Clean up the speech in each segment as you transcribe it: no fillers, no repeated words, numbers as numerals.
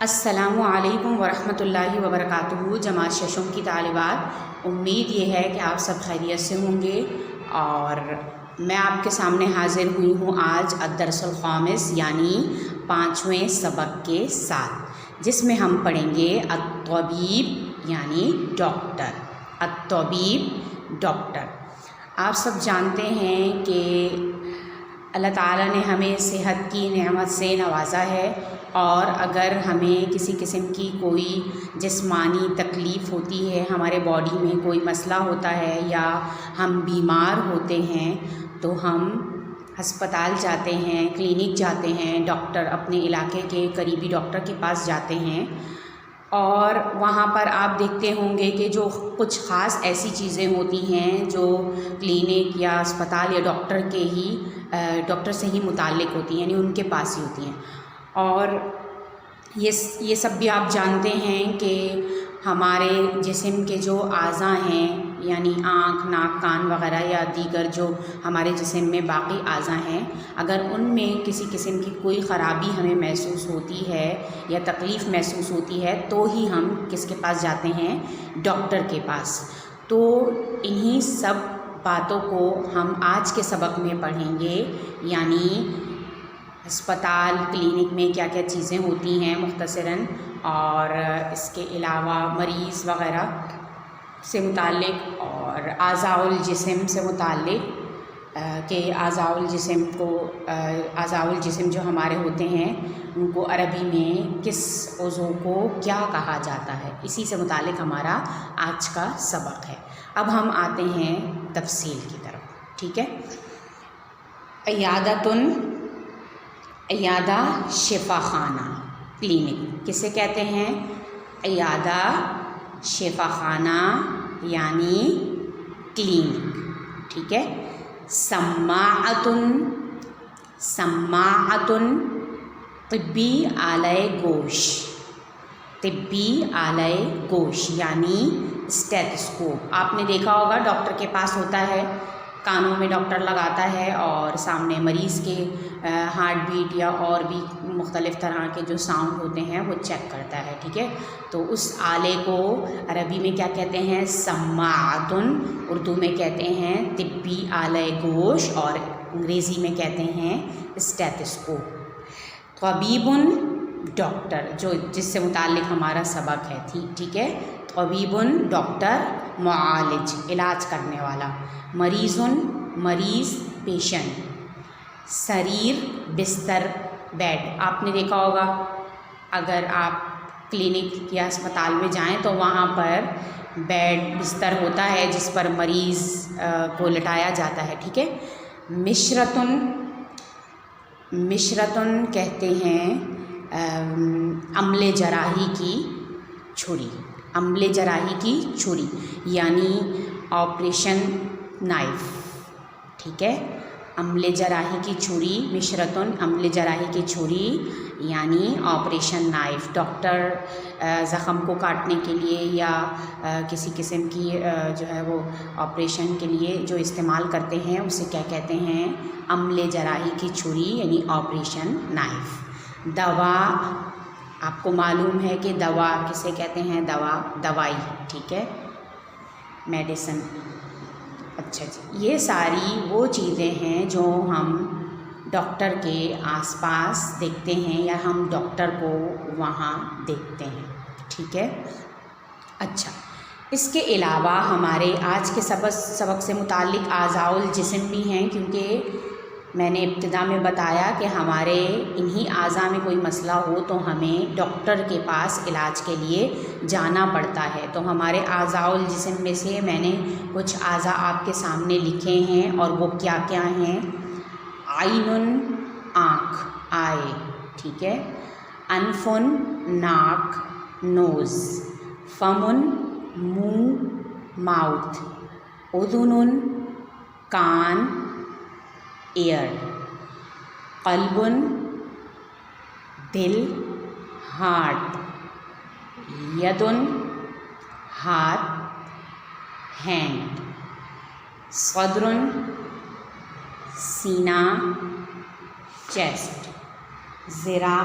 السلام علیکم ورحمۃ اللہ وبرکاتہ۔ جماعت ششم کی طالبات، امید یہ ہے کہ آپ سب خیریت سے ہوں گے، اور میں آپ کے سامنے حاضر ہوئی ہوں آج الدرس الخامس یعنی 5ویں سبق کے ساتھ، جس میں ہم پڑھیں گے الطبیب یعنی ڈاکٹر۔ الطبیب ڈاکٹر، آپ سب جانتے ہیں کہ اللہ تعالیٰ نے ہمیں صحت کی نعمت سے نوازا ہے، اور اگر ہمیں کسی قسم کی کوئی جسمانی تکلیف ہوتی ہے، ہمارے باڈی میں کوئی مسئلہ ہوتا ہے یا ہم بیمار ہوتے ہیں، تو ہم ہسپتال جاتے ہیں، کلینک جاتے ہیں، ڈاکٹر اپنے علاقے کے قریبی ڈاکٹر کے پاس جاتے ہیں، اور وہاں پر آپ دیکھتے ہوں گے کہ جو کچھ خاص ایسی چیزیں ہوتی ہیں جو کلینک یا اسپتال یا ڈاکٹر سے ہی متعلق ہوتی ہیں، یعنی ان کے پاس ہی ہوتی ہیں۔ اور یہ سب بھی آپ جانتے ہیں کہ ہمارے جسم کے جو اعضاء ہیں، یعنی آنکھ، ناک، کان وغیرہ یا دیگر جو ہمارے جسم میں باقی اعضاء ہیں، اگر ان میں کسی قسم کی کوئی خرابی ہمیں محسوس ہوتی ہے یا تکلیف محسوس ہوتی ہے، تو ہی ہم کس کے پاس جاتے ہیں؟ ڈاکٹر کے پاس۔ تو انہی سب باتوں کو ہم آج کے سبق میں پڑھیں گے، یعنی ہسپتال، کلینک میں کیا کیا چیزیں ہوتی ہیں مختصراً، اور اس کے علاوہ مریض وغیرہ سے متعلق، اور اعضاء الجسم سے متعلق کہ اعضاء الجسم جو ہمارے ہوتے ہیں ان کو عربی میں کس عضو کو کیا کہا جاتا ہے، اسی سے متعلق ہمارا آج کا سبق ہے۔ اب ہم آتے ہیں تفصیل کی طرف، ٹھیک ہے۔ عیادہ شفا خانہ، کلینک کسے کہتے ہیں؟ عیادہ شفا خانہ یعنی کلینک، ٹھیک ہے۔ سماعۃ طبی آلۂ گوش، طبی آلۂ گوش یعنی اسٹیتھوسکوپ۔ آپ نے دیکھا ہوگا ڈاکٹر کے پاس ہوتا ہے، کانوں میں ڈاکٹر لگاتا ہے اور سامنے مریض کے ہارٹ بیٹ یا اور بھی مختلف طرح کے جو ساؤنڈ ہوتے ہیں وہ چیک کرتا ہے، ٹھیک ہے۔ تو اس آلے کو عربی میں کیا کہتے ہیں؟ سماعۃ، اردو میں کہتے ہیں طبی آلۂ گوش، اور انگریزی میں کہتے ہیں اسٹیتھوسکوپ۔ طبیب ڈاکٹر، جس سے متعلق ہمارا سبق ہے، ٹھیک ہے۔ طبیب ڈاکٹر، معالج علاج کرنے والا، مریض پیشنٹ، سریر بستر بیڈ۔ آپ نے دیکھا ہوگا اگر آپ کلینک یا اسپتال میں جائیں تو وہاں پر بیڈ بستر ہوتا ہے جس پر مریض کو لٹایا جاتا ہے، ٹھیک ہے۔ مشرتن کہتے ہیں عملِ جراحی کی چھری، عملِ جراحی کی چھری یعنی آپریشن نائف، ٹھیک ہے۔ عملِ جراحی کی چھری، مشرتن عملِ جراحی کی چھری یعنی آپریشن نائف۔ ڈاکٹر زخم کو کاٹنے کے لیے یا کسی قسم کی جو ہے وہ آپریشن کے لیے جو استعمال کرتے ہیں اسے کیا کہتے ہیں؟ عملِ جراحی کی چھری یعنی آپریشن نائف۔ دوا، آپ کو معلوم ہے کہ دوا کسے کہتے ہیں؟ دوائی، ٹھیک ہے، میڈیسن۔ اچھا جی، یہ ساری وہ چیزیں ہیں جو ہم ڈاکٹر کے آس پاس دیکھتے ہیں یا ہم ڈاکٹر کو وہاں دیکھتے ہیں، ٹھیک ہے۔ اچھا، اس کے علاوہ ہمارے آج کے سبق سے متعلق اعضاء الجسم بھی ہیں، کیونکہ میں نے ابتدا میں بتایا کہ ہمارے انہی اعضاء میں کوئی مسئلہ ہو تو ہمیں ڈاکٹر کے پاس علاج کے لیے جانا پڑتا ہے۔ تو ہمارے اعضاء الجسم میں سے میں نے کچھ اعضاء آپ کے سامنے لکھے ہیں، اور وہ کیا کیا ہیں؟ عین آنکھ، آئے، ٹھیک ہے۔ انف ناک، نوز، فم منہ، ماؤتھ، اذن کان، ایئر، قلب دل، ہارٹ، ید ہاتھ، ہینڈ، صدر سینہ، چیسٹ، ذراع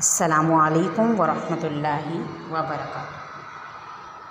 السلام علیکم ورحمۃ اللہ وبرکاتہ۔